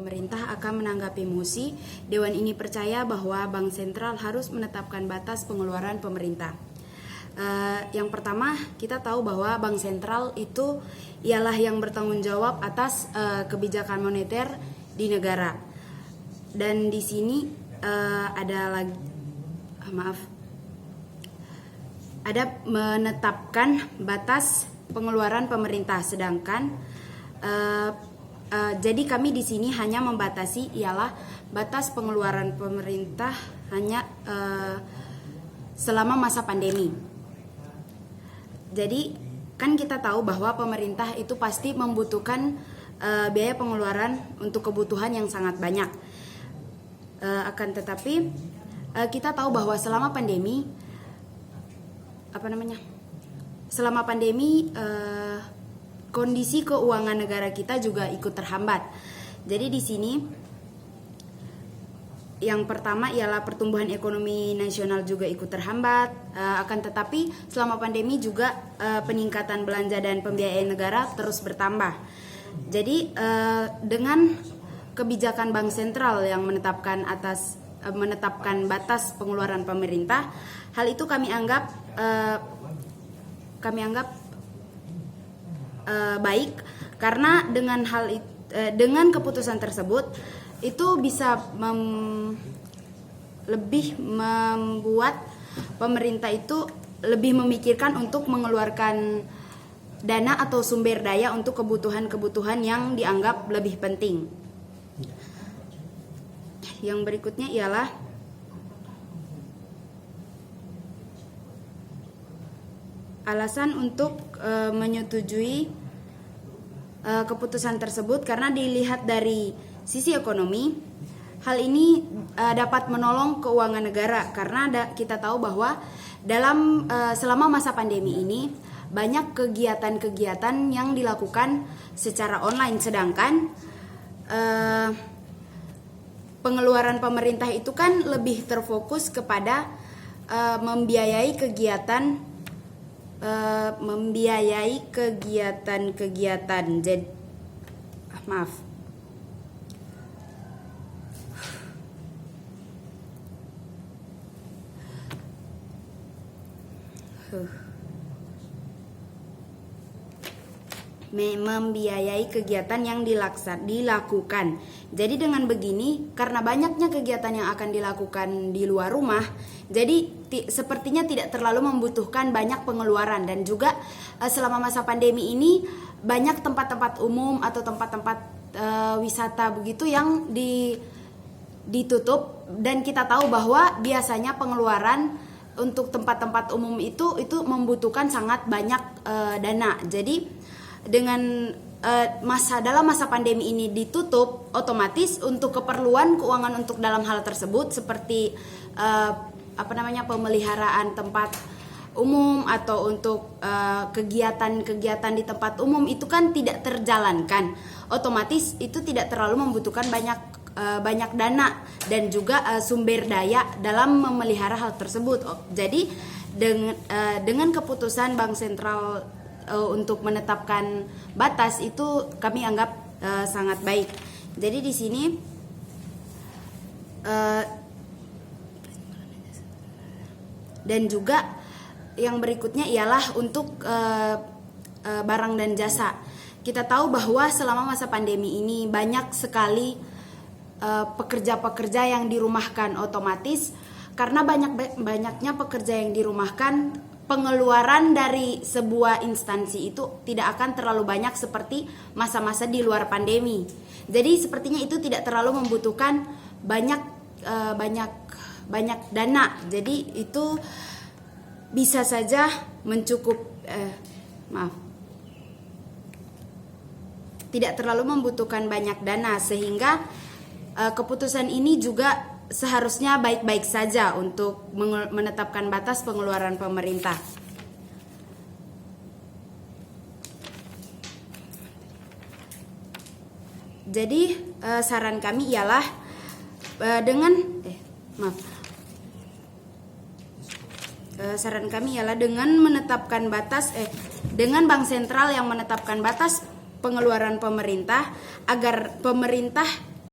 pemerintah akan menanggapi mosi. Dewan ini percaya bahwa Bank Sentral harus menetapkan batas pengeluaran pemerintah. Yang pertama, kita tahu bahwa Bank Sentral itu ialah yang bertanggung jawab atas kebijakan moneter di negara. Dan di sini ada menetapkan batas pengeluaran pemerintah, sedangkan jadi kami di sini hanya membatasi ialah batas pengeluaran pemerintah hanya selama masa pandemi. Jadi kan kita tahu bahwa pemerintah itu pasti membutuhkan biaya pengeluaran untuk kebutuhan yang sangat banyak. Akan tetapi kita tahu bahwa selama pandemi kondisi keuangan negara kita juga ikut terhambat. Jadi di sini yang pertama ialah pertumbuhan ekonomi nasional juga ikut terhambat. Akan tetapi selama pandemi juga peningkatan belanja dan pembiayaan negara terus bertambah. Jadi dengan kebijakan Bank Sentral yang menetapkan batas pengeluaran pemerintah, hal itu kami anggap baik, karena dengan keputusan tersebut itu bisa lebih membuat pemerintah itu lebih memikirkan untuk mengeluarkan dana atau sumber daya untuk kebutuhan-kebutuhan yang dianggap lebih penting. Yang berikutnya ialah alasan untuk menyetujui keputusan tersebut, karena dilihat dari sisi ekonomi, hal ini dapat menolong keuangan negara, karena kita tahu bahwa selama masa pandemi ini banyak kegiatan-kegiatan yang dilakukan secara online, sedangkan pengeluaran pemerintah itu kan lebih terfokus kepada membiayai kegiatan membiayai kegiatan yang dilakukan. Jadi dengan begini, karena banyaknya kegiatan yang akan dilakukan di luar rumah, jadi sepertinya tidak terlalu membutuhkan banyak pengeluaran. Dan juga selama masa pandemi ini banyak tempat-tempat umum atau tempat-tempat wisata begitu yang ditutup, dan kita tahu bahwa biasanya pengeluaran untuk tempat-tempat umum itu membutuhkan sangat banyak dana. Jadi dengan dalam masa pandemi ini ditutup, otomatis untuk keperluan keuangan untuk dalam hal tersebut seperti pemeliharaan tempat umum atau untuk kegiatan-kegiatan di tempat umum itu kan tidak terjalankan. Otomatis itu tidak terlalu membutuhkan banyak dana dan juga sumber daya dalam memelihara hal tersebut. Jadi dengan keputusan Bank Sentral untuk menetapkan batas itu kami anggap sangat baik. Jadi di sini dan juga yang berikutnya ialah untuk barang dan jasa. Kita tahu bahwa selama masa pandemi ini banyak sekali pekerja-pekerja yang dirumahkan, otomatis karena banyaknya pekerja yang dirumahkan, pengeluaran dari sebuah instansi itu tidak akan terlalu banyak seperti masa-masa di luar pandemi. Jadi sepertinya itu tidak terlalu membutuhkan banyak dana. Jadi itu bisa saja tidak terlalu membutuhkan banyak dana, sehingga keputusan ini juga seharusnya baik-baik saja untuk menetapkan batas pengeluaran pemerintah. Jadi saran kami ialah dengan menetapkan batas dengan Bank Sentral yang menetapkan batas pengeluaran pemerintah, agar pemerintah